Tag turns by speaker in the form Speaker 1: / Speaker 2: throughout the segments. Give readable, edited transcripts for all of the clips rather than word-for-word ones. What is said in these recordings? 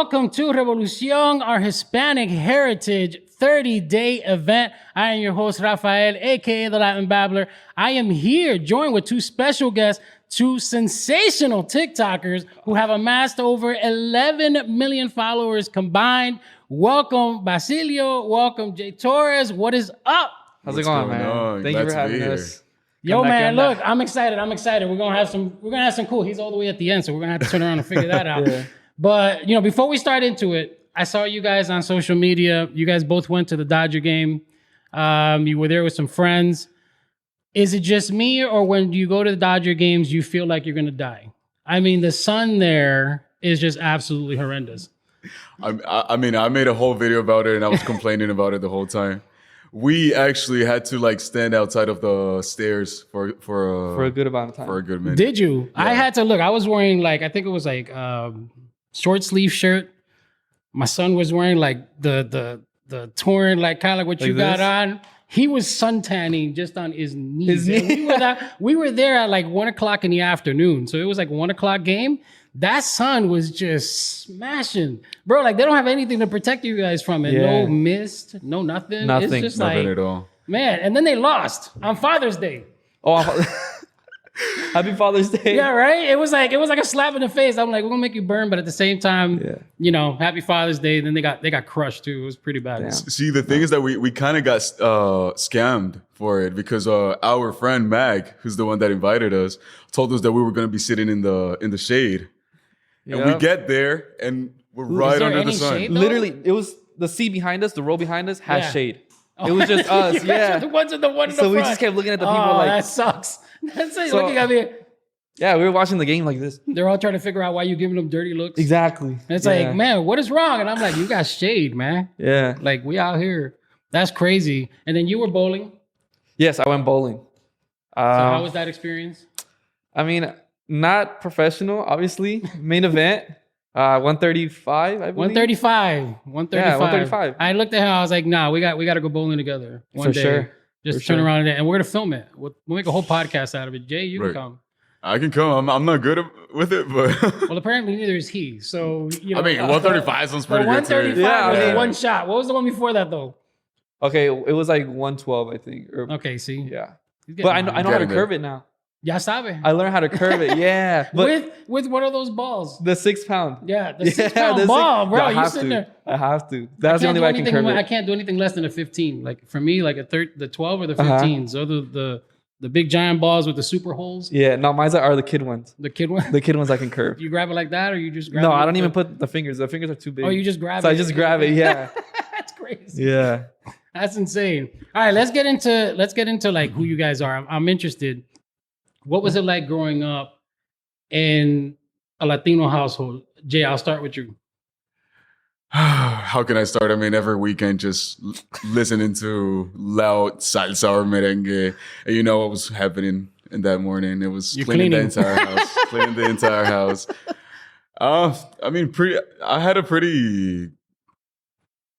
Speaker 1: welcome to Revolución, our Hispanic Heritage 30-day event. I am your host, Rafael, aka the Latin Babbler. I am here joined with two special guests, two sensational TikTokers who have amassed over 11 million followers combined. Welcome, Basilio. Welcome, Torres. What is up?
Speaker 2: How's it going, man? Thank you for having us.
Speaker 1: Yo, man, look, I'm excited. We're gonna have some cool. He's all the way at the end, so we're gonna have to turn around and figure that out. Yeah. But before we start into it, I saw you guys on social media. You guys both went to the Dodger game. You were there with some friends. Is it just me, or when you go to the Dodger games, you feel like you're gonna die? I mean, the sun there is just absolutely horrendous.
Speaker 3: I mean, I made a whole video about it, and I was complaining about it the whole time. We actually had to stand outside of the stairs for
Speaker 2: a good amount of time.
Speaker 3: For a good minute.
Speaker 1: Did you? Yeah. I had to look. I was wearing I think it was short sleeve shirt. My son was wearing the torn kind of what you got on. He was suntanning just on his knees. We were there at 1 o'clock in the afternoon. So it was 1 o'clock game. That sun was just smashing. Bro, they don't have anything to protect you guys from it. Yeah. No mist, no nothing.
Speaker 2: Nothing.
Speaker 1: It's just
Speaker 3: nothing at all.
Speaker 1: Man, and then they lost on Father's Day.
Speaker 2: Oh, Happy Father's Day.
Speaker 1: Yeah, right? It was like a slap in the face. I'm like, we're gonna make you burn, but at the same time, Happy Father's Day. Then they got crushed too. It was pretty bad.
Speaker 3: Damn. See, the thing is that we kind of got scammed for it because our friend Mag, who's the one that invited us, told us that we were gonna be sitting in the shade. And we get there and we're right under the sun.
Speaker 1: Shade,
Speaker 2: literally, it was the seat behind us, the row behind us had shade. It was just us.
Speaker 1: The ones in the one in the
Speaker 2: front.
Speaker 1: So
Speaker 2: we just kept looking at the people
Speaker 1: that sucks. That's like looking at me.
Speaker 2: Yeah, we were watching the game like this.
Speaker 1: They're all trying to figure out why you're giving them dirty looks.
Speaker 2: Exactly.
Speaker 1: And it's like, man, what is wrong? And I'm like, you got shade, man.
Speaker 2: Yeah.
Speaker 1: We out here. That's crazy. And then you were bowling.
Speaker 2: Yes, I went bowling.
Speaker 1: So how was that experience?
Speaker 2: I mean, not professional, obviously. Main event. 135, I believe.
Speaker 1: 135.
Speaker 2: Yeah, 135.
Speaker 1: I looked at him. I was like, nah, we got to go bowling together one day.
Speaker 2: Sure.
Speaker 1: Just turn around and we're gonna film it. We'll make a whole podcast out of it. Jay, you can come.
Speaker 3: I can come. I'm not good with it, but
Speaker 1: well, apparently neither is he. So
Speaker 3: I mean, 135 sounds pretty good too.
Speaker 1: 135 was one shot. What was the one before that though?
Speaker 2: Okay, it was 112, I think.
Speaker 1: Okay, see.
Speaker 2: Yeah, but I know how to curve it now.
Speaker 1: Ya sabe.
Speaker 2: I learned how to curve it. Yeah,
Speaker 1: but with one of those balls.
Speaker 2: The 6 pound.
Speaker 1: Yeah, the 6 pound ball, bro. You sitting there.
Speaker 2: I have to. That's the only way I can curve it.
Speaker 1: I can't do anything less than a 15. For me, the 12 or the 15. So the big giant balls with the super holes.
Speaker 2: Yeah, no, mine are the kid ones.
Speaker 1: The kid ones?
Speaker 2: The kid ones I can curve.
Speaker 1: You grab it like that, or you just grab it?
Speaker 2: No, I don't even put the fingers. The fingers are too big.
Speaker 1: Oh, you just grab it?
Speaker 2: So I just grab it, yeah.
Speaker 1: That's crazy.
Speaker 2: Yeah.
Speaker 1: That's insane. All right, let's get into who you guys are. I'm interested. What was it like growing up in a Latino household? Jay, I'll start with you.
Speaker 3: How can I start? I mean, every weekend just listening to loud salsa or merengue. And you know what was happening in that morning. It was cleaning the entire house. Cleaning the entire house. I mean, I had a pretty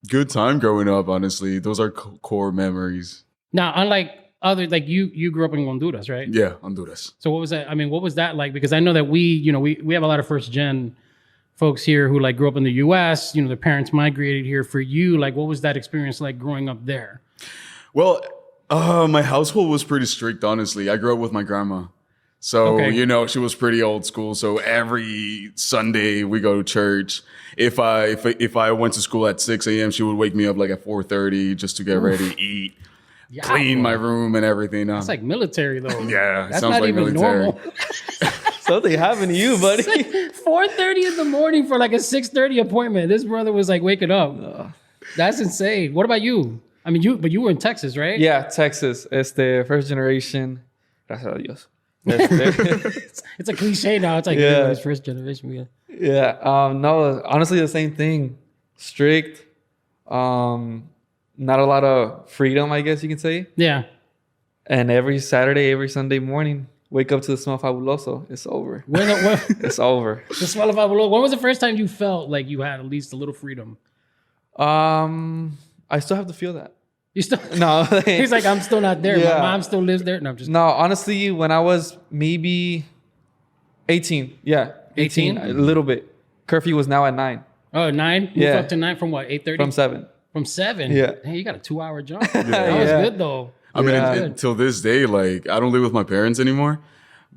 Speaker 3: good time growing up, honestly. Those are core memories.
Speaker 1: Now, unlike other, you grew up in Honduras, right?
Speaker 3: Yeah, Honduras.
Speaker 1: So what was that? I mean, what was that like? Because I know that we have a lot of first gen folks here who grew up in the US, their parents migrated here. For you, what was that experience like growing up there?
Speaker 3: Well, my household was pretty strict, honestly. I grew up with my grandma. So, she was pretty old school. So every Sunday we go to church. If I went to school at 6 a.m., she would wake me up at 4:30 just to get ready, eat. Yeah, clean my room and everything.
Speaker 1: That's like military, though.
Speaker 3: Yeah,
Speaker 1: that's
Speaker 3: sounds
Speaker 1: not
Speaker 3: like
Speaker 1: even
Speaker 3: military.
Speaker 1: Normal.
Speaker 2: Something happened to you, buddy.
Speaker 1: 4:30 in the morning for a 6:30 appointment. This brother was waking up. That's insane. What about you? I mean, you were in Texas, right?
Speaker 2: Yeah, Texas. First generation. Gracias a Dios.
Speaker 1: It's a cliche now. It's everybody's first generation.
Speaker 2: Yeah. No, honestly, the same thing. Strict. Not a lot of freedom, I guess you can say.
Speaker 1: Yeah.
Speaker 2: And every Saturday, every Sunday morning, wake up to the smell of fabuloso. It's over. It's over.
Speaker 1: The smell of fabuloso. When was the first time you felt like you had at least a little freedom?
Speaker 2: I still have to feel that.
Speaker 1: You still?
Speaker 2: No.
Speaker 1: He's like, I'm still not there.
Speaker 2: Yeah.
Speaker 1: My mom still lives there. No, I'm just.
Speaker 2: No, honestly, when I was maybe 18. Yeah.
Speaker 1: 18?
Speaker 2: A little bit. Curfew was now at 9.
Speaker 1: Oh, 9? Moved
Speaker 2: Yeah.
Speaker 1: up to 9 from what? 8:30?
Speaker 2: From 7.
Speaker 1: From 7?
Speaker 2: Yeah.
Speaker 1: Hey, you got a 2-hour jump. That was good though.
Speaker 3: I mean,
Speaker 2: Yeah.
Speaker 3: until this day, like I don't live with my parents anymore,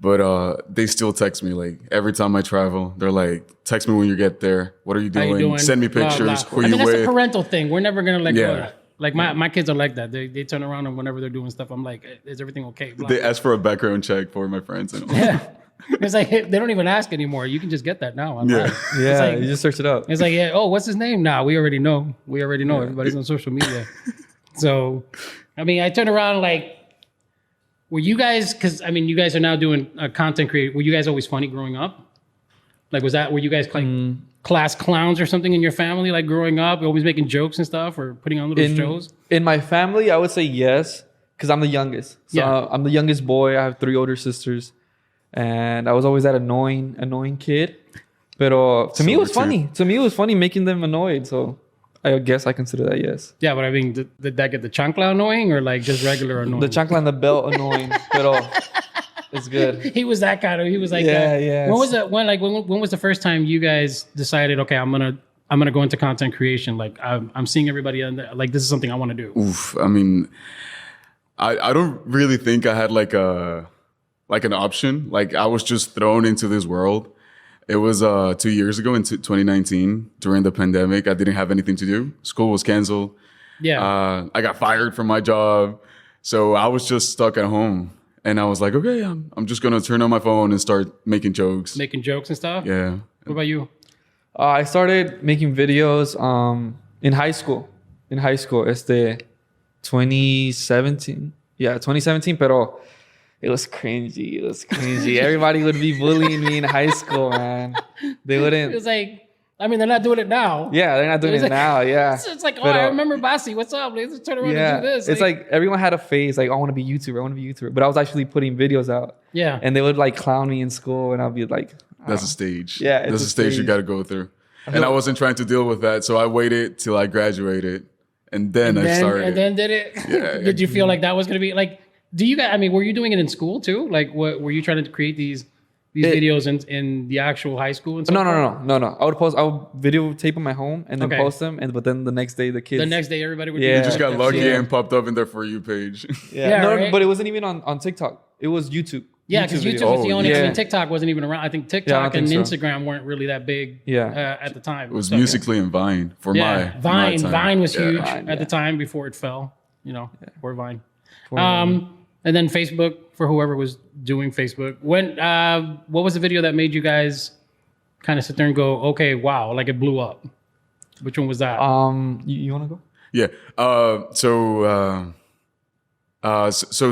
Speaker 3: but they still text me like every time I travel. They're like, text me when you get there. What are you
Speaker 1: How
Speaker 3: doing?
Speaker 1: you doing?
Speaker 3: Send me
Speaker 1: Blah,
Speaker 3: pictures.
Speaker 1: blah.
Speaker 3: Who
Speaker 1: I
Speaker 3: you
Speaker 1: mean, that's
Speaker 3: with?
Speaker 1: a parental thing. We're never gonna let go of
Speaker 3: Yeah.
Speaker 1: that. Like my kids are like that. They turn around and whenever they're doing stuff, I'm like, is everything okay? Blah,
Speaker 3: They
Speaker 1: blah.
Speaker 3: ask for a background check for my friends and all.
Speaker 1: Yeah. It's like they don't even ask anymore. You can just get that now.
Speaker 3: Yeah.
Speaker 2: Yeah,
Speaker 1: It's like,
Speaker 2: you just search it up.
Speaker 1: it's like, yeah, oh, what's his name? Nah, we already know. Everybody's on social media. So, I mean, I turn around like, were you guys, because I mean, you guys are now doing content creation. Were you guys always funny growing up? Like, were you guys like class clowns or something in your family, like growing up, always making jokes and stuff or putting on little shows?
Speaker 2: In my family, I would say yes, because I'm the youngest. So
Speaker 1: Yeah.
Speaker 2: I'm the youngest boy. I have 3 older sisters. And I was always that annoying kid. But to me, it was
Speaker 3: Silver
Speaker 2: funny. To me, it was funny making them annoyed. So I guess I consider that yes.
Speaker 1: Yeah, but I mean, did that get the chancla annoying or like just regular annoying?
Speaker 2: The chancla and the belt annoying. But it's good.
Speaker 1: He was that kind of. He was like,
Speaker 2: Yeah, yeah.
Speaker 1: When was that? When was the first time you guys decided? Okay, I'm gonna go into content creation. Like I'm seeing everybody on like this is something I want to do.
Speaker 3: Oof. I mean, I don't really think I had like an option. Like I was just thrown into this world. It was 2 years ago in 2019 during the pandemic. I didn't have anything to do. School was canceled.
Speaker 1: Yeah.
Speaker 3: I got fired from my job. So I was just stuck at home. And I was like, okay, I'm just going to turn on my phone and start making jokes.
Speaker 1: Making jokes and stuff.
Speaker 3: Yeah.
Speaker 1: What about you?
Speaker 2: I started making videos in high school. It's the 2017. Yeah, 2017, pero it was cringy. Everybody would be bullying me in high school, man. They
Speaker 1: It
Speaker 2: wouldn't.
Speaker 1: was like, I mean, they're not doing it now.
Speaker 2: Yeah, they're not doing it now. Yeah.
Speaker 1: It's like, oh,
Speaker 2: But,
Speaker 1: I remember Basi. What's up? Let's turn around
Speaker 2: Yeah,
Speaker 1: and do this.
Speaker 2: it's like everyone had a phase like I want to be YouTuber, but I was actually putting videos out,
Speaker 1: yeah.
Speaker 2: and they would like clown me in school, and I'd be like,
Speaker 3: That's a stage.
Speaker 2: Yeah, it's
Speaker 3: That's
Speaker 2: a
Speaker 3: a stage you
Speaker 2: stage.
Speaker 3: got to go through. And I wasn't trying to deal with that. So I waited till I graduated. And then I started.
Speaker 1: And then did it?
Speaker 3: Yeah.
Speaker 1: Did you feel like that was going to be like, do you guys, I mean, were you doing it in school too? Like, what were you trying to create these videos in the actual high school and stuff?
Speaker 2: No. I would videotape them at home and then
Speaker 1: Okay.
Speaker 2: post them, but then the next day the kids.
Speaker 1: The next day, everybody would
Speaker 2: Yeah.
Speaker 3: You just got lucky
Speaker 2: Yeah.
Speaker 3: and popped up in their For You page.
Speaker 1: Yeah,
Speaker 2: no,
Speaker 1: right?
Speaker 2: but it wasn't even on TikTok. It was YouTube.
Speaker 1: Yeah, because YouTube
Speaker 2: videos.
Speaker 1: was the only. I
Speaker 2: yeah.
Speaker 1: mean, TikTok wasn't even around. I think
Speaker 2: Yeah, I
Speaker 1: TikTok
Speaker 2: don't
Speaker 1: and
Speaker 2: think so.
Speaker 1: Instagram weren't really that big.
Speaker 2: Yeah.
Speaker 1: At the time.
Speaker 3: It was
Speaker 1: So-
Speaker 3: Musically and Vine for my
Speaker 1: Vine.
Speaker 3: time.
Speaker 1: Vine was
Speaker 3: Yeah.
Speaker 1: huge
Speaker 2: Vine,
Speaker 1: at the
Speaker 2: yeah.
Speaker 1: time before it fell. You know, or Vine. And then Facebook for whoever was doing Facebook. When what was the video that made you guys kind of sit there and go, okay, wow, like it blew up? Which one was that?
Speaker 2: You want to go?
Speaker 3: Yeah. So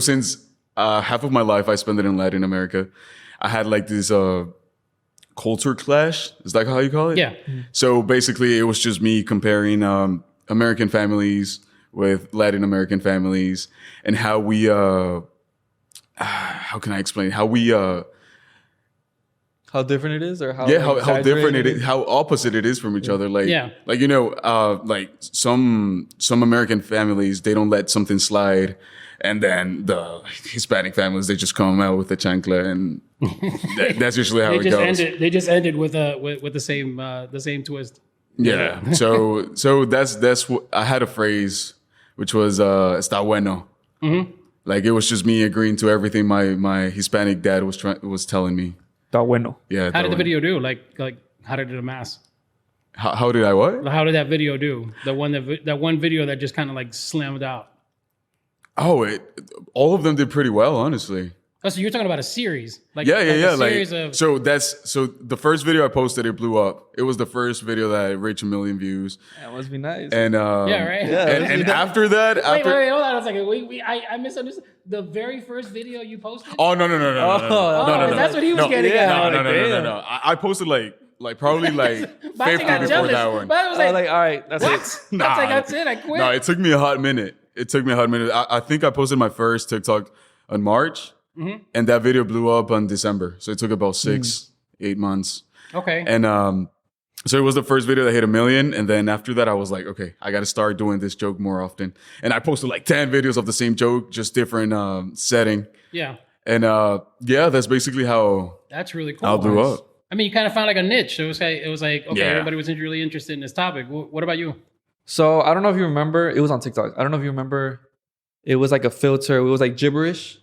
Speaker 3: since half of my life I spent it in Latin America, I had like this culture clash. Is that how you call it?
Speaker 1: Yeah.
Speaker 3: So basically, it was just me comparing American families with Latin American families and how we how can I explain how we
Speaker 2: How different it is, or how
Speaker 3: how different it
Speaker 2: exaggerated?
Speaker 3: is, how opposite it is from each other. Like,
Speaker 1: Yeah.
Speaker 3: like you know, like some American families, they don't let something slide, and then the Hispanic families, they just come out with the chancla, and that's usually how it goes.
Speaker 1: They just ended with the same twist.
Speaker 3: Yeah. So that's what I had a phrase, which was "está bueno."
Speaker 1: Mm-hmm.
Speaker 3: Like it was just me agreeing to everything my Hispanic dad was telling me.
Speaker 2: Está bueno.
Speaker 3: Yeah.
Speaker 1: How did the
Speaker 3: está bueno.
Speaker 1: video do? Like how did it amass?
Speaker 3: How did I what?
Speaker 1: How did that video do? That one video that just kind of like slammed out.
Speaker 3: Oh, all of them did pretty well, honestly.
Speaker 1: Oh, so you're talking about a series? Like
Speaker 3: Yeah.
Speaker 1: A
Speaker 3: Like
Speaker 1: series of,
Speaker 3: so the first video I posted, it blew up. It was the first video that reached 1 million views,
Speaker 2: That must be nice.
Speaker 3: and
Speaker 1: yeah, right.
Speaker 2: Yeah.
Speaker 3: and after that,
Speaker 1: Wait, hold on a second. I misunderstood. The very first video you posted.
Speaker 3: Oh no!
Speaker 1: That's what he was getting at.
Speaker 3: No. I posted like probably like 50
Speaker 1: Basi got
Speaker 3: before
Speaker 1: jealous.
Speaker 3: that one.
Speaker 1: But I was
Speaker 2: I
Speaker 1: like,
Speaker 2: was like, all right, that's
Speaker 1: what?
Speaker 2: it.
Speaker 1: That's like that's it. I quit.
Speaker 3: No, it took me a hot minute. I think I posted my first TikTok in March, and that video blew up on December. So it took about 6-8 months.
Speaker 1: Okay.
Speaker 3: And so it was the first video that hit 1 million. And then after that, I was like, okay, I got to start doing this joke more often. And I posted like 10 videos of the same joke, just different setting.
Speaker 1: Yeah.
Speaker 3: And yeah, that's basically how
Speaker 1: That's really cool.
Speaker 3: I blew up.
Speaker 1: I mean, you kind of found like a niche. It was like okay, everybody was really interested in this topic. What about you?
Speaker 2: So I don't know if you remember. It was on TikTok. I don't know if you remember. It was like a filter. It was like gibberish,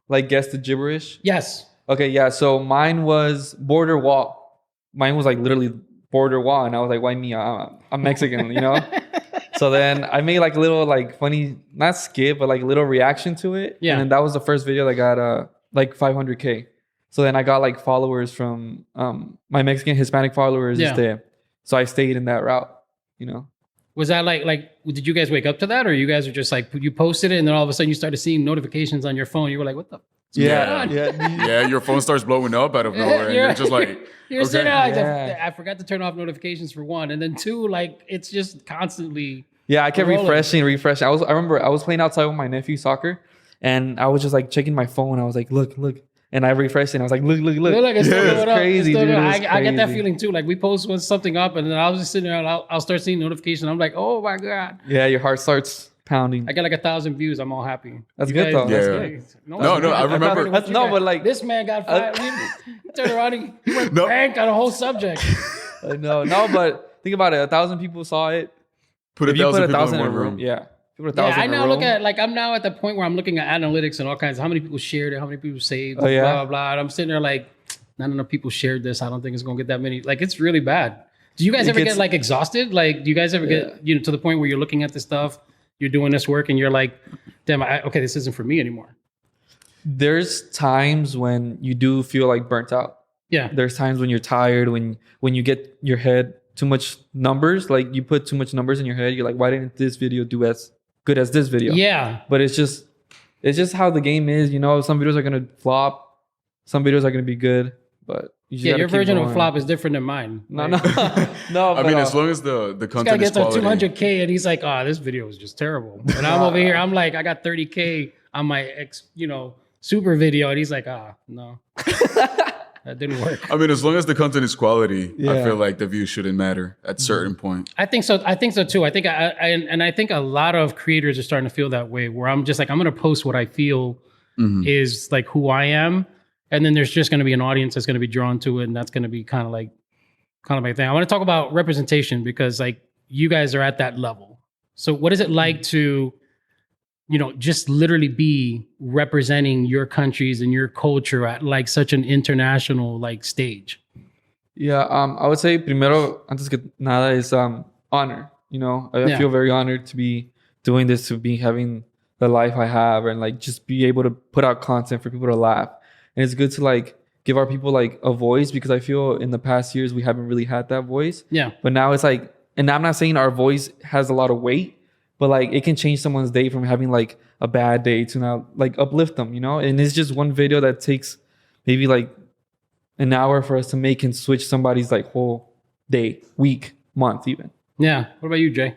Speaker 2: like guess the gibberish.
Speaker 1: Yes.
Speaker 2: Okay, yeah. So mine was border wall. Mine was like literally border wall, and I was like, "Why me? I'm Mexican," you know. So then I made like a little like funny, not skit, but like a little reaction to it.
Speaker 1: Yeah.
Speaker 2: And then that was the first video that got like 500K. So then I got like followers from my Mexican Hispanic followers. So I stayed in that route, you know.
Speaker 1: Was that like did you guys wake up to that, or you guys are just like you posted it and then all of a sudden you started seeing notifications on your phone? You were like, what the?
Speaker 3: Yeah, your phone starts blowing up out of nowhere, and you're just like,
Speaker 1: you're sitting there, I forgot to turn off notifications for one, and then two, like it's just constantly.
Speaker 2: Yeah, I kept refreshing. I remember I was playing outside with my nephew soccer, and I was just like checking my phone. I was like, look, and I refreshed it. And I was like, look.
Speaker 1: It's
Speaker 2: crazy, dude.
Speaker 1: I get that feeling too. Like we post something up, and then I was just sitting there, and I'll start seeing notifications. I'm like, oh my god.
Speaker 2: Yeah, your heart starts pounding.
Speaker 1: I got like 1,000 views. I'm all happy.
Speaker 2: That's good though.
Speaker 3: Yeah. No, I remember.
Speaker 2: But like
Speaker 1: this man got fired. We turned around. He went blank on a whole subject.
Speaker 2: No, but think about it. 1,000 people saw it.
Speaker 3: Put 1,000 people in one room.
Speaker 2: Yeah.
Speaker 1: I now look at I'm now at the point where I'm looking at analytics and all kinds of how many people shared it, how many people saved, blah blah blah. And I'm sitting there like, not enough people shared this. I don't think it's gonna get that many. Like it's really bad. Do you guys ever get like exhausted? Like, do you guys ever get to the point where you're looking at this stuff, you're doing this work, and you're like, damn, okay, this isn't for me anymore.
Speaker 2: There's times when you do feel like burnt out.
Speaker 1: Yeah.
Speaker 2: There's times when you're tired, when you get your head too much numbers, like you put too much numbers in your head. You're like, why didn't this video do as good as this video?
Speaker 1: Yeah.
Speaker 2: But it's just how the game is, you know. Some videos are gonna flop, some videos are gonna be good, but
Speaker 1: your version of a flop is different than mine.
Speaker 2: No.
Speaker 3: I mean, as long as the content is quality.
Speaker 1: This guy gets 200K and he's like, this video is just terrible. And I'm over here, I'm like, I got 30K on my super video, and he's like, no. That didn't work.
Speaker 3: I mean, as long as the content is quality, I feel like the views shouldn't matter at a certain point.
Speaker 1: I think so too. I think I think a lot of creators are starting to feel that way, where I'm just like, I'm going to post what I feel is like who I am. And then there's just going to be an audience that's going to be drawn to it. And that's going to be kind of my thing. I want to talk about representation, because like you guys are at that level. So what is it like to, just literally be representing your countries and your culture at like such an international like stage?
Speaker 2: Yeah, I would say primero, antes que nada, is honor. I feel very honored to be doing this, to be having the life I have, and like just be able to put out content for people to laugh. And it's good to like give our people like a voice, because I feel in the past years we haven't really had that voice.
Speaker 1: Yeah.
Speaker 2: But now it's like, and I'm not saying our voice has a lot of weight, but like it can change someone's day from having like a bad day to now like uplift them, And it's just one video that takes maybe like an hour for us to make and switch somebody's like whole day, week, month even.
Speaker 1: Yeah. What about you, Jay?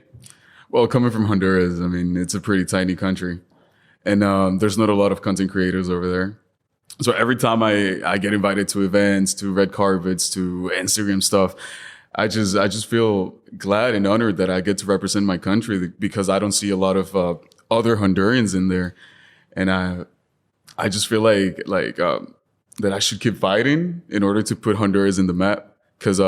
Speaker 3: Well, coming from Honduras, I mean, it's a pretty tiny country, and there's not a lot of content creators over there. So every time I get invited to events, to red carpets, to Instagram stuff, I just feel glad and honored that I get to represent my country, because I don't see a lot of other Hondurans in there, and I just feel like that I should keep fighting in order to put Honduras in the map, because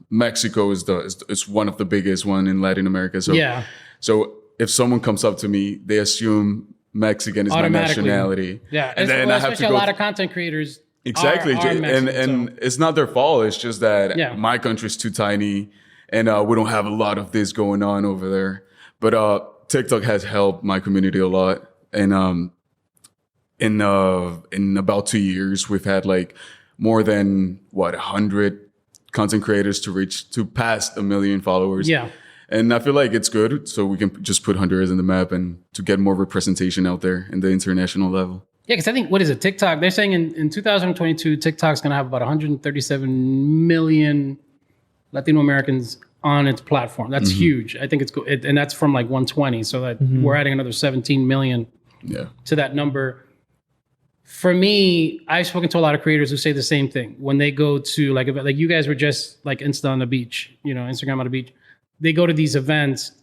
Speaker 3: Mexico is one of the biggest one in Latin America. So if someone comes up to me, they assume Mexican is my nationality.
Speaker 1: Yeah,
Speaker 3: and then I have to go.
Speaker 1: A lot of content creators.
Speaker 3: Exactly, and it's not their fault. It's just that my country's too tiny, and we don't have a lot of this going on over there. But TikTok has helped my community a lot, and in about 2 years, we've had like more than 100 content creators to pass 1 million followers.
Speaker 1: Yeah.
Speaker 3: And I feel like it's good, so we can just put Honduras in the map and to get more representation out there in the international level.
Speaker 1: Yeah, because I think, what is it, TikTok? They're saying in 2022, TikTok's going to have about 137 million Latino Americans on its platform. That's huge. I think it's cool. And that's from like 120. So that we're adding another 17 million to that number. For me, I've spoken to a lot of creators who say the same thing. When they go to like you guys were just like Insta on the beach, Instagram on the beach. They go to these events,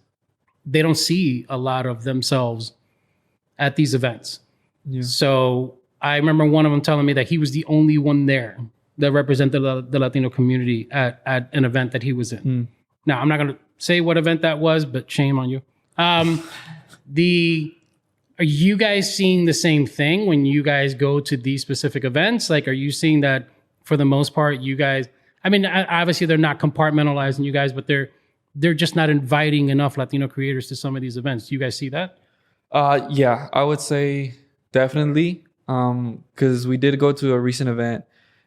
Speaker 1: they don't see a lot of themselves at these events. Yeah. So I remember one of them telling me that he was the only one there. that represent the Latino community at an event that he was in. Now, I'm not going to say what event that was, but shame on you. Are you guys seeing the same thing when you guys go to these specific events? Like, are you seeing that for the most part, you guys, I mean, obviously they're not compartmentalizing you guys, but they're just not inviting enough Latino creators to some of these events. Do you guys see that?
Speaker 2: Yeah, I would say definitely. Because we did go to a recent event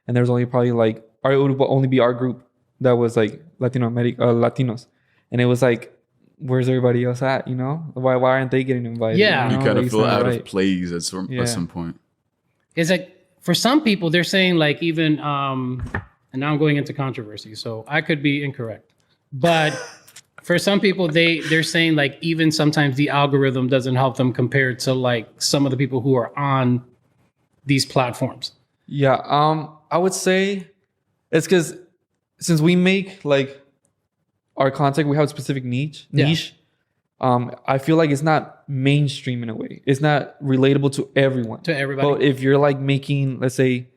Speaker 2: and there was only probably like, or it would only be our group that was like Latinos. And it was like, where's everybody else at? You know, why aren't they getting invited?
Speaker 1: Yeah,
Speaker 3: you kind of feel out
Speaker 2: right.
Speaker 3: of place at some point.
Speaker 1: It's like for some people, they're saying like even, and now I'm going into controversy, so I could be incorrect, but for some people, they're saying like even sometimes the algorithm doesn't help them compared to like some of the people who are on these platforms.
Speaker 2: Yeah, I would say it's because since we make like our content, we have a specific niche. I feel like it's not mainstream in a way. It's not relatable to everyone.
Speaker 1: To everybody.
Speaker 2: But if you're like making, let's say,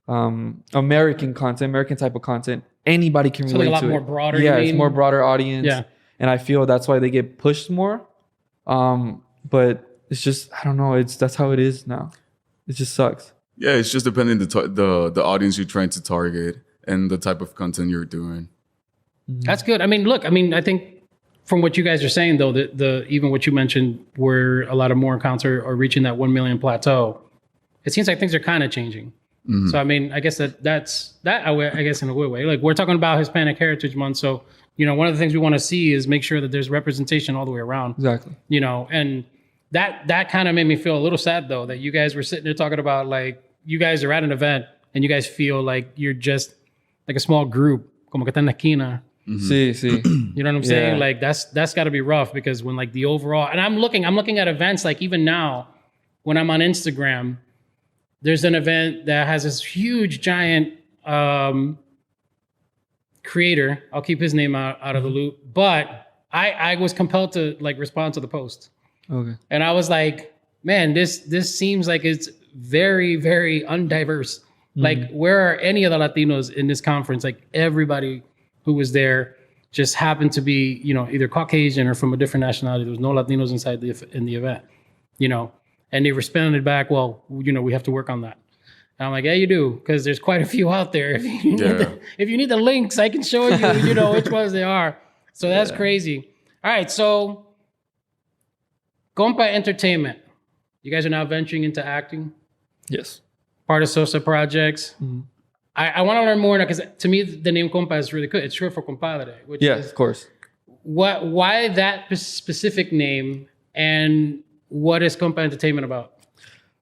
Speaker 2: American content, American type of content, anybody can relate to it.
Speaker 1: Like a lot more broader.
Speaker 2: Yeah, it's more broader audience.
Speaker 1: Yeah.
Speaker 2: And I feel that's why they get pushed more. But it's just, I don't know. That's how it is now. It just sucks.
Speaker 3: Yeah, it's just depending the audience you're trying to target and the type of content you're doing.
Speaker 1: That's good. I mean, look, I think from what you guys are saying, though, even what you mentioned, where a lot of more accounts are reaching that 1 million plateau, it seems like things are kind of changing. Mm-hmm. So, I mean, I guess that's I guess in a good way. Like, we're talking about Hispanic Heritage Month. So, you know, one of the things we want to see is make sure that there's representation all the way around.
Speaker 2: Exactly.
Speaker 1: You know, and that kind of made me feel a little sad, though, that you guys were sitting there talking about, like, you guys are at an event and you guys feel like you're just like a small group, como que está en la esquina.
Speaker 2: Sí.
Speaker 1: You know what I'm saying? Like that's got to be rough because when like the overall, and I'm looking at events like even now when I'm on Instagram, there's an event that has this huge giant creator. I'll keep his name out of the loop, but I was compelled to like respond to the post.
Speaker 2: Okay.
Speaker 1: And I was like, man, this seems like it's very, very undiverse. Like, where are any of the Latinos in this conference? Like, everybody who was there just happened to be, you know, either Caucasian or from a different nationality. There was no Latinos inside in the event, you know. And they responded back, well, you know, we have to work on that. And I'm like, yeah, you do, because there's quite a few out there. If you need the links, I can show you, you know, which ones they are. So that's crazy. All right, so Compa Entertainment. You guys are now venturing into acting?
Speaker 2: Yes.
Speaker 1: Part of Sosa Projects. Mm-hmm. I want to learn more now because to me the name Compa is really good. It's short for compadre. Which is,
Speaker 2: of course.
Speaker 1: Why that specific name, and what is Compa Entertainment about?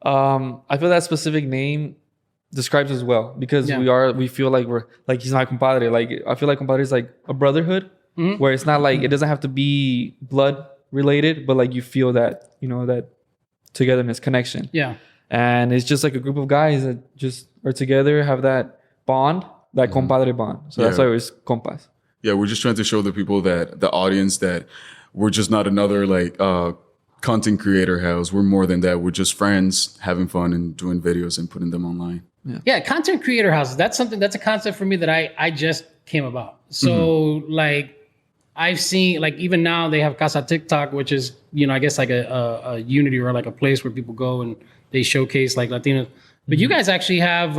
Speaker 2: I feel that specific name describes us well because we feel like we're like he's my compadre. Like I feel like compadre is like a brotherhood where it's not like it doesn't have to be blood related, but like you feel that, you know, that togetherness, connection.
Speaker 1: Yeah.
Speaker 2: And it's just like a group of guys that just are together, have that bond, that compadre bond. So that's why it's compas.
Speaker 3: Yeah, we're just trying to show the people that the audience that we're just not another like content creator house. We're more than that. We're just friends having fun and doing videos and putting them online.
Speaker 1: Yeah, content creator houses. That's a concept for me that I just came about. So like I've seen, like, even now they have Casa TikTok, which is, you know, I guess like a unity or like a place where people go and they showcase like Latinos. But you guys actually have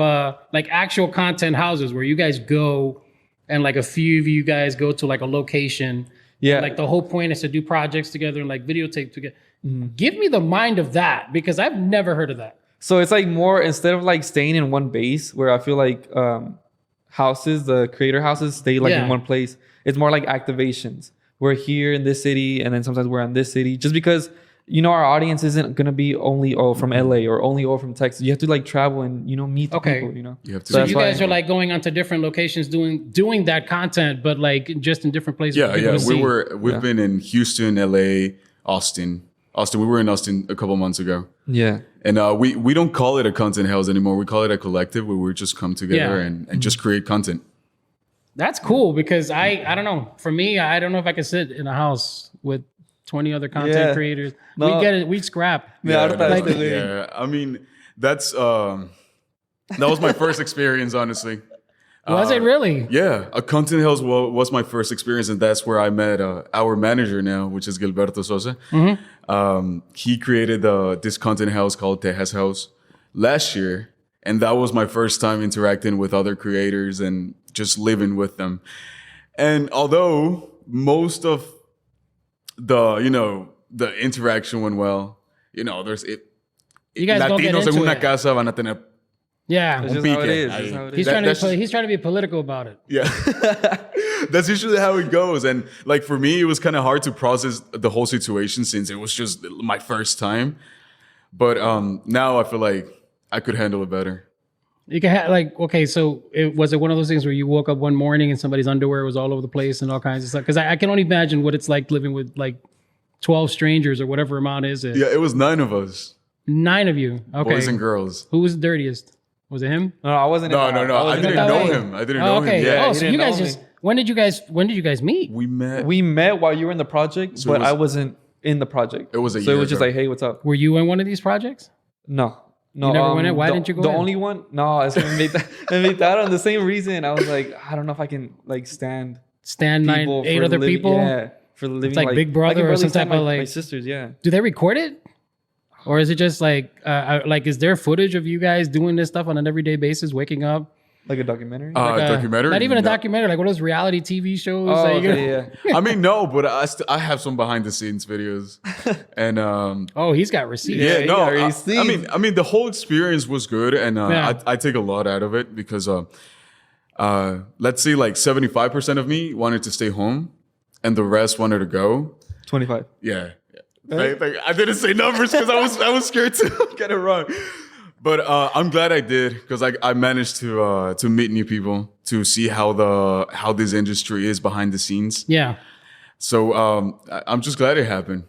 Speaker 1: like actual content houses where you guys go and like a few of you guys go to like a location. Yeah. Like the whole point is to do projects together and like videotape together. Give me the mind of that because I've never heard of that.
Speaker 2: So it's like more, instead of like staying in one base where I feel like houses, the creator houses stay like in one place. It's more like activations. We're here in this city and then sometimes we're in this city just because, you know, our audience isn't going to be only from LA or only from Texas. You have to like travel and, you know, meet the people, you know.
Speaker 1: So you guys are like going onto different locations doing that content, but like just in different places.
Speaker 3: We've been in Houston, LA, Austin. We were in Austin a couple months ago.
Speaker 2: Yeah.
Speaker 3: And we don't call it a content house anymore. We call it a collective where we just come together and just create content.
Speaker 1: That's cool because I don't know. For me, I don't know if I could sit in a house with 20 other content creators. No. We get it. We scrap.
Speaker 3: I mean, that was my first experience, honestly.
Speaker 1: Was it really?
Speaker 3: Yeah, Content House was my first experience, and that's where I met our manager now, which is Gilberto Sosa. He created this content house called Tejas House last year, and that was my first time interacting with other creators and just living with them. And although most of the interaction went well, there's it.
Speaker 1: You guys don't get
Speaker 3: Latinos
Speaker 1: into
Speaker 3: en una
Speaker 1: it.
Speaker 3: casa van a tener.
Speaker 1: Yeah.
Speaker 2: It's just how it is. It's how it is.
Speaker 1: He's trying to be political about it.
Speaker 3: Yeah. That's usually how it goes. And like for me, it was kind of hard to process the whole situation since it was just my first time. But now I feel like I could handle it better.
Speaker 1: You can okay, so was it one of those things where you woke up one morning and somebody's underwear was all over the place and all kinds of stuff? Because I can only imagine what it's like living with like 12 strangers or whatever amount is it.
Speaker 3: Yeah, it was 9 of us.
Speaker 1: 9 of you. Okay.
Speaker 3: Boys and girls.
Speaker 1: Who was the dirtiest? Was it him?
Speaker 2: No, I wasn't.
Speaker 3: No. I didn't know him. I didn't know him.
Speaker 1: Yeah.
Speaker 3: Yeah.
Speaker 1: Oh, so you guys just when did you guys meet?
Speaker 3: We
Speaker 2: met while you were in the project, but I wasn't in the project.
Speaker 3: It was
Speaker 2: so it was just like, hey, what's up?
Speaker 1: Were you in one of these projects?
Speaker 2: No.
Speaker 1: You never went in? Why didn't you go
Speaker 2: The
Speaker 1: in?
Speaker 2: only one? No, I made that on the same reason. I was like, I don't know if I can like stand
Speaker 1: 8 other people.
Speaker 2: Yeah, for living
Speaker 1: It's like Big Brother or some type of like
Speaker 2: my sisters. Yeah.
Speaker 1: Do they record it? Or is it just like is there footage of you guys doing this stuff on an everyday basis, waking up?
Speaker 2: Like a documentary?
Speaker 3: Documentary?
Speaker 1: Not even a documentary, like one of those reality TV shows.
Speaker 2: Oh,
Speaker 1: that
Speaker 2: yeah.
Speaker 3: I mean, no, but I have some behind the scenes videos. And
Speaker 1: oh, he's got receipts.
Speaker 3: yeah, no,
Speaker 2: receipts.
Speaker 3: I mean, the whole experience was good, and
Speaker 1: Yeah.
Speaker 3: I take a lot out of it because let's say like 75% of me wanted to stay home, and the rest wanted to go.
Speaker 2: 25.
Speaker 3: Yeah. Like, I didn't say numbers because I was scared to get it wrong. But I'm glad I did because I managed to meet new people, to see how this industry is behind the scenes.
Speaker 1: Yeah.
Speaker 3: So I'm just glad it happened.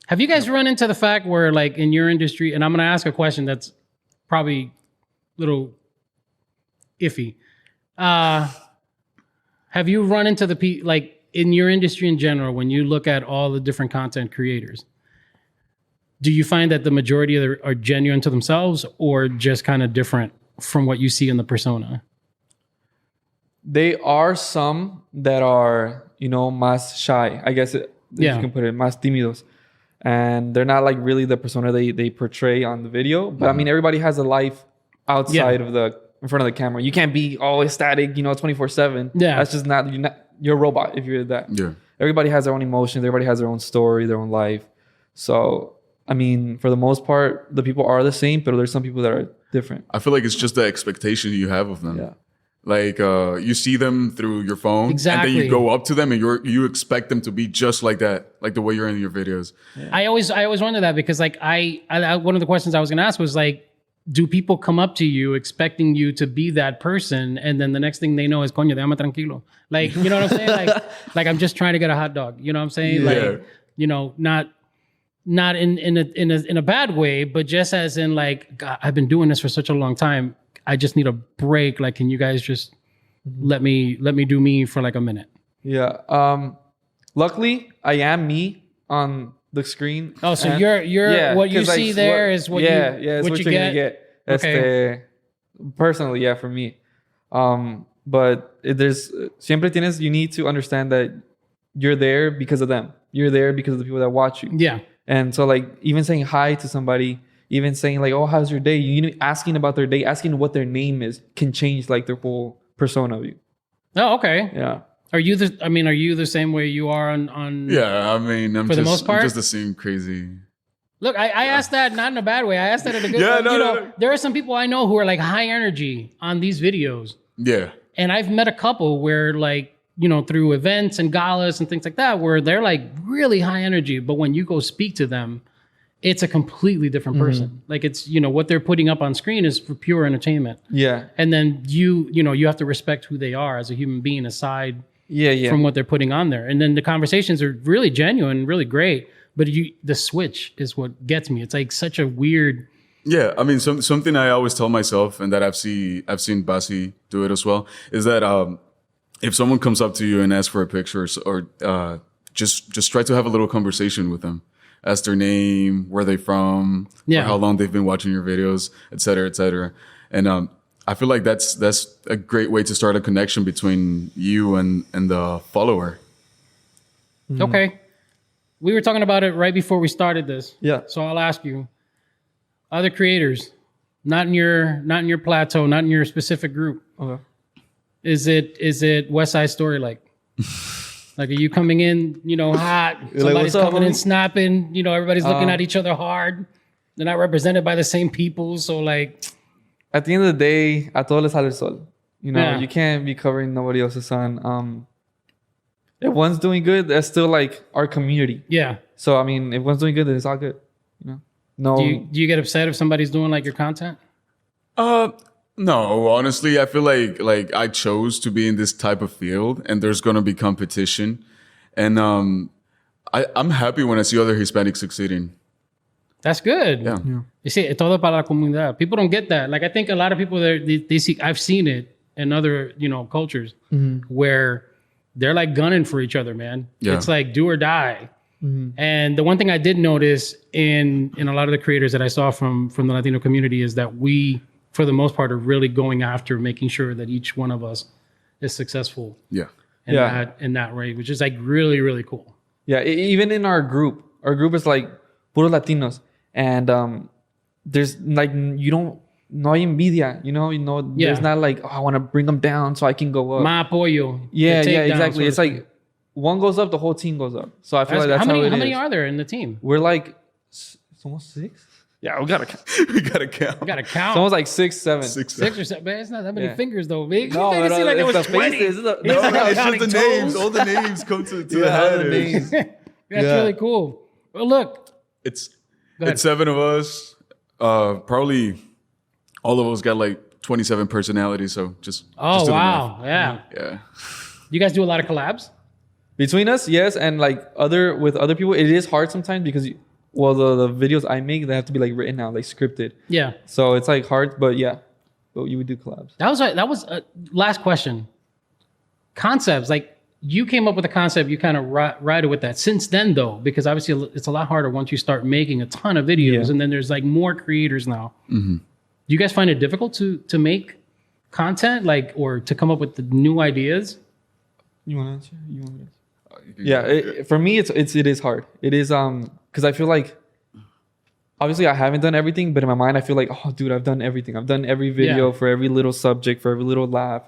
Speaker 1: Have you guys run into the fact where, like, in your industry, and I'm going to ask a question that's probably a little iffy. Have you run into like, in your industry in general, when you look at all the different content creators, do you find that the majority of them are genuine to themselves or just kind of different from what you see in the persona?
Speaker 2: They are some that are, más shy, I guess if you can put it, más tímidos. And they're not like really the persona they portray on the video. But I mean, everybody has a life outside of in front of the camera. You can't be always static, 24/7.
Speaker 1: Yeah.
Speaker 2: That's just you're a robot if you're that.
Speaker 3: Yeah.
Speaker 2: Everybody has their own emotions. Everybody has their own story, their own life. So, I mean, for the most part, the people are the same, but there's some people that are different.
Speaker 3: I feel like it's just the expectation you have of them.
Speaker 2: Yeah.
Speaker 3: Like you see them through your phone,
Speaker 1: Exactly.
Speaker 3: and then you go up to them and you expect them to be just like that, like the way you're in your videos.
Speaker 1: Yeah. I always wonder that because, like, I one of the questions I was going to ask was, like, do people come up to you expecting you to be that person, and then the next thing they know is coño, déjame tranquilo. Like, you know what I'm saying? Like I'm just trying to get a hot dog. You know what I'm saying?
Speaker 3: Yeah.
Speaker 1: Like, not in a bad way, but just as in, like, God, I've been doing this for such a long time. I just need a break. Like, can you guys just let me do me for like a minute?
Speaker 2: Yeah. Luckily, I am me on the screen.
Speaker 1: Oh, so you're what you see there is what what you get.
Speaker 2: Okay. Personally, yeah, for me. But you need to understand that you're there because of them. You're there because of the people that watch you.
Speaker 1: Yeah.
Speaker 2: And so, like, even saying hi to somebody, even saying like, "Oh, how's your day?" Asking about their day, asking what their name is, can change like their whole persona of you.
Speaker 1: Oh, okay.
Speaker 2: Yeah.
Speaker 1: Are you the same way you are on?
Speaker 3: Yeah, I mean, I'm just the same crazy.
Speaker 1: Look, I asked that not in a bad way. I asked that in a good way.
Speaker 3: No.
Speaker 1: There are some people I know who are like high energy on these videos.
Speaker 3: Yeah.
Speaker 1: And I've met a couple where, like, through events and galas and things like that, where they're like really high energy, but when you go speak to them, it's a completely different person. Like, it's, what they're putting up on screen is for pure entertainment.
Speaker 2: Yeah.
Speaker 1: And then you have to respect who they are as a human being aside from what they're putting on there. And then the conversations are really genuine, really great. But the switch is what gets me. It's like such a weird.
Speaker 3: Yeah, I mean, something I always tell myself, and that I've seen Basi do it as well, is that if someone comes up to you and asks for a picture, or just try to have a little conversation with them. Ask their name, where they from, or how long they've been watching your videos, et cetera, et cetera. And I feel like that's a great way to start a connection between you and the follower.
Speaker 1: Okay. We were talking about it right before we started this.
Speaker 2: Yeah.
Speaker 1: So I'll ask you, other creators, not in your plateau, not in your specific group.
Speaker 2: Okay.
Speaker 1: Is it West Side Story like? Like, are you coming in, hot? Somebody's
Speaker 2: what's up,
Speaker 1: coming in
Speaker 2: homie?
Speaker 1: snapping. Everybody's looking at each other hard. They're not represented by the same people. So like,
Speaker 2: At the end of the day, a todos les sale el sol.
Speaker 1: Yeah.
Speaker 2: You can't be covering nobody else's sun. If one's doing good, that's still like our community.
Speaker 1: yeah.
Speaker 2: So I mean, if one's doing good, then it's all good. No.
Speaker 1: Do you get upset if somebody's doing like your content?
Speaker 3: No, honestly, I feel like I chose to be in this type of field, and there's gonna be competition, and I'm happy when I see other Hispanics succeeding.
Speaker 1: That's good.
Speaker 3: Yeah.
Speaker 1: You see, todo para la comunidad. People don't get that. Like, I think a lot of people they see. I've seen it in other cultures where they're like gunning for each other, man.
Speaker 3: Yeah.
Speaker 1: It's like do or die. And the one thing I did notice in a lot of the creators that I saw from the Latino community is that we, for the most part, are really going after making sure that each one of us is successful
Speaker 3: Yeah.
Speaker 1: in that rate, which is like really, really cool.
Speaker 2: Yeah, even in our group is like puro Latinos, and there's like no hay envidia, there's not like I want to bring them down so I can go up.
Speaker 1: Ma apoyo.
Speaker 2: Yeah,
Speaker 1: the takedown
Speaker 2: exactly.
Speaker 1: sort
Speaker 2: It's
Speaker 1: of thing.
Speaker 2: like one goes up, the whole team goes up. So I feel like that's
Speaker 1: how
Speaker 2: how
Speaker 1: many
Speaker 2: is.
Speaker 1: are there in the team?
Speaker 2: We're like almost 6. Yeah, we gotta count.
Speaker 3: We gotta count.
Speaker 1: I gotta
Speaker 2: It's
Speaker 1: count.
Speaker 2: almost like 6, 7.
Speaker 3: 6,
Speaker 1: 6 or 7. Man, it's not that many
Speaker 2: Yeah.
Speaker 1: fingers though, big.
Speaker 2: No,
Speaker 1: You made it seem like there
Speaker 2: it's
Speaker 1: was
Speaker 2: the
Speaker 1: 20.
Speaker 2: faces.
Speaker 3: No,
Speaker 1: He's like, I'm
Speaker 3: it's just
Speaker 1: counting
Speaker 3: the names.
Speaker 1: toes.
Speaker 3: All the names come to the
Speaker 2: Yeah, all the
Speaker 3: head.
Speaker 2: names.
Speaker 1: That's
Speaker 2: Yeah.
Speaker 1: really cool. Well, look.
Speaker 3: It's
Speaker 1: Go ahead.
Speaker 3: it's 7 of us. Probably all of us got like 27 personalities. So just
Speaker 1: Oh,
Speaker 3: do the
Speaker 1: wow. Yeah.
Speaker 3: math. Yeah.
Speaker 1: You guys do a lot of collabs?
Speaker 2: Between us, yes, and like with other people, it is hard sometimes because the videos I make, they have to be like written out, like scripted.
Speaker 1: Yeah.
Speaker 2: So it's like hard, but yeah, but you would do collabs.
Speaker 1: That was last question. Concepts, like you came up with a concept, you kind of ride it with that. Since then, though, because obviously it's a lot harder once you start making a ton of videos,
Speaker 2: Yeah.
Speaker 1: and then there's like more creators now. Do you guys find it difficult to make content, like, or to come up with the new ideas?
Speaker 2: You want to answer? You want me to answer? Yeah, for me, it is hard. It is because I feel like obviously I haven't done everything, but in my mind I feel like, oh, dude, I've done everything. I've done every video for every little subject, for every little laugh.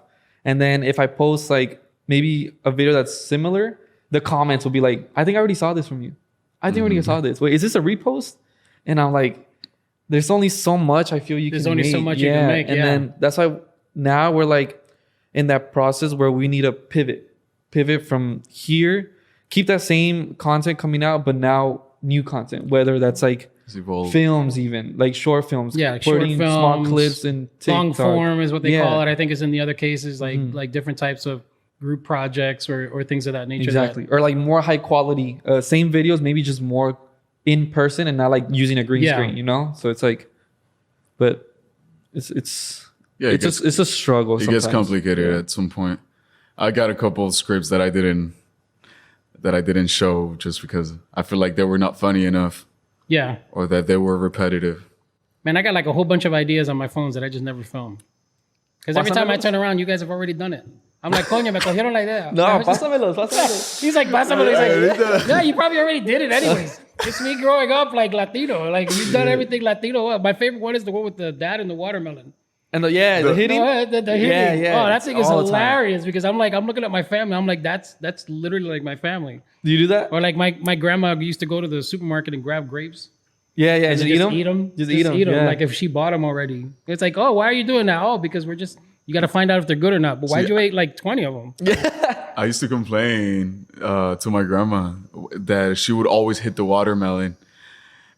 Speaker 2: And then if I post like maybe a video that's similar, the comments will be like, I think I already saw this from you. I think I already saw this. Wait, is this a repost? And I'm like, there's only so much I feel you
Speaker 1: There's
Speaker 2: can
Speaker 1: only
Speaker 2: make.
Speaker 1: so much you can make,
Speaker 2: And then that's why now we're like in that process where we need to pivot from here, keep that same content coming out, but now new content, whether that's like films, even like short films,
Speaker 1: like short
Speaker 2: putting
Speaker 1: films,
Speaker 2: small clips and
Speaker 1: long form is what they call it. I think is in the other cases like different types of group projects or things of that nature.
Speaker 2: Exactly, or like more high quality, same videos, maybe just more in person and not like using a green screen, So it's like, but it's a struggle.
Speaker 3: It gets complicated at some point. I got a couple of scripts that I didn't show just because I feel like they were not funny enough.
Speaker 1: Yeah.
Speaker 3: Or that they were repetitive.
Speaker 1: Man, I got like a whole bunch of ideas on my phones that I just never film. Because every time I turn around, you guys have already done it. I'm like, coño, me cogieron la idea.
Speaker 2: No, pásamelos.
Speaker 1: He's like, pásamelo. He's like, yeah, you probably already did it anyways. It's me growing up like Latino. Like, you've done everything Latino. My favorite one is the one with the dad and the watermelon.
Speaker 2: And the hitting.
Speaker 1: The hitting.
Speaker 2: Yeah.
Speaker 1: Oh, that thing is
Speaker 2: All the time.
Speaker 1: hilarious because I'm looking at my family. I'm like, that's literally like my family.
Speaker 2: Do you do that?
Speaker 1: Or like my grandma used to go to the supermarket and grab grapes.
Speaker 2: Yeah.
Speaker 1: Just eat them.
Speaker 2: Just eat them.
Speaker 1: Yeah. Like if she bought them already. It's like, oh, why are you doing that? Oh, because you got to find out if they're good or not. But why'd you eat like 20 of them?
Speaker 3: I used to complain to my grandma that she would always hit the watermelon.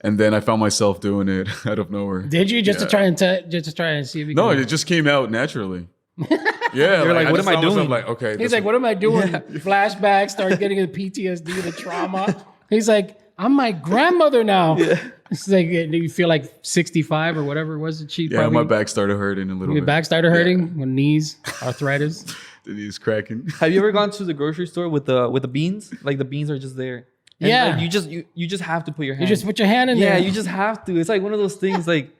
Speaker 3: And then I found myself doing it out of nowhere.
Speaker 1: Did you to try and see if you
Speaker 3: No,
Speaker 1: can?
Speaker 3: it just came out naturally. Yeah,
Speaker 2: You're like, what
Speaker 3: just
Speaker 2: am I
Speaker 3: found myself
Speaker 2: doing?
Speaker 3: Like, okay,
Speaker 1: He's like, what am I doing? Flashbacks, start getting the PTSD, the trauma. He's like, I'm my grandmother now. It's like, do you feel like 65 or whatever it was?
Speaker 3: my back started hurting a little bit.
Speaker 1: Your back started hurting with knees, arthritis.
Speaker 3: The knees cracking.
Speaker 2: Have you ever gone to the grocery store with the beans? Like the beans are just there. And like, you just have to put your hand.
Speaker 1: You just put your hand in there.
Speaker 2: Yeah, you just have to. It's like one of those things like,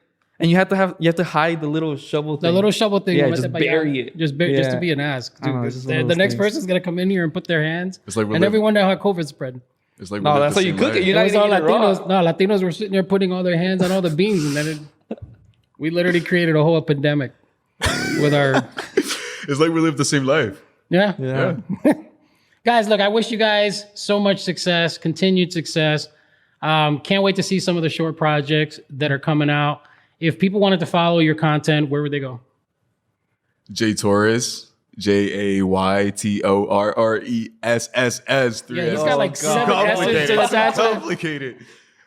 Speaker 2: And you have to hide the little shovel thing.
Speaker 1: The little shovel thing.
Speaker 2: Yeah, just bury it.
Speaker 1: Just to be an ass. Dude, the next person's gonna come in here and put their hands, and everyone know how COVID spread.
Speaker 3: It's like
Speaker 2: no, that's how you cook it. You're not
Speaker 1: all
Speaker 2: eating
Speaker 1: Latinos. No, Latinos were sitting there putting all their hands on all the beans, and then we literally created a whole epidemic with our.
Speaker 3: It's like we live the same life.
Speaker 1: Yeah. Guys, look, I wish you guys so much success, continued success. Can't wait to see some of the short projects that are coming out. If people wanted to follow your content, where would they go?
Speaker 3: J Torres, JAYTORRESSS.
Speaker 1: Yeah, he's got like 7 S's to the side.
Speaker 3: Complicated.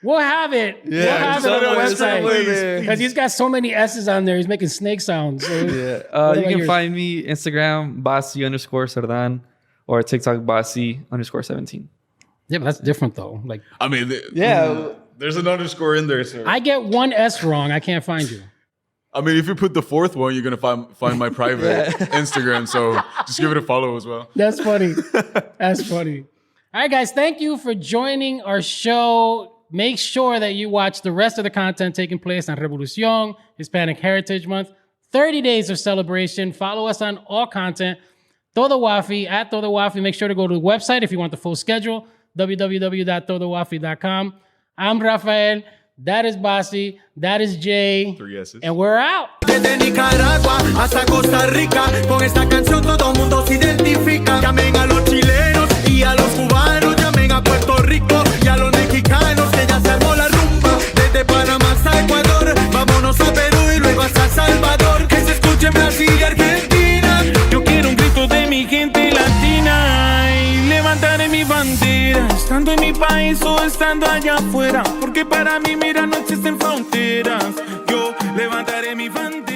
Speaker 1: We'll have it.
Speaker 2: Yeah,
Speaker 1: we'll have it on the website.
Speaker 3: please.
Speaker 1: Because he's got so many S's on there. He's making snake sounds. So
Speaker 2: you can find me Instagram, Basi_Cerdan, or TikTok, Basi_17.
Speaker 1: Yeah, but that's different though. Like,
Speaker 3: I mean, there's an underscore in there, sir.
Speaker 1: I get one S wrong. I can't find you.
Speaker 3: I mean, if you put the 4th one, you're gonna find my private Instagram. So just give it a follow as well.
Speaker 1: That's funny. That's funny. All right, guys. Thank you for joining our show. Make sure that you watch the rest of the content taking place on Revolución, Hispanic Heritage Month. 30 days of celebration. Follow us on all content. Todo Wafi, at Todo Wafi. Make sure to go to the website if you want the full schedule. www.todowafi.com. I'm Rafael. That is Basi. That is Jay.
Speaker 3: 3 S's.
Speaker 1: And we're out.
Speaker 4: Desde Nicaragua hasta Costa Rica, con esta canción todo mundo se identifica. Llamen a los chilenos y a los cubanos, llamen a Puerto Rico y a los mexicanos, que ya se armó la rumba. Desde Panamá hasta Ecuador, vámonos a Perú y luego hasta Salvador. Que se escuche en Brasil y Argentina. Yo quiero un grito de mi gente latina y levantaré mi bandera, estando en mi país o estando allá afuera, porque para mí, mira, no existen fronteras. Yo levantaré mi bandera.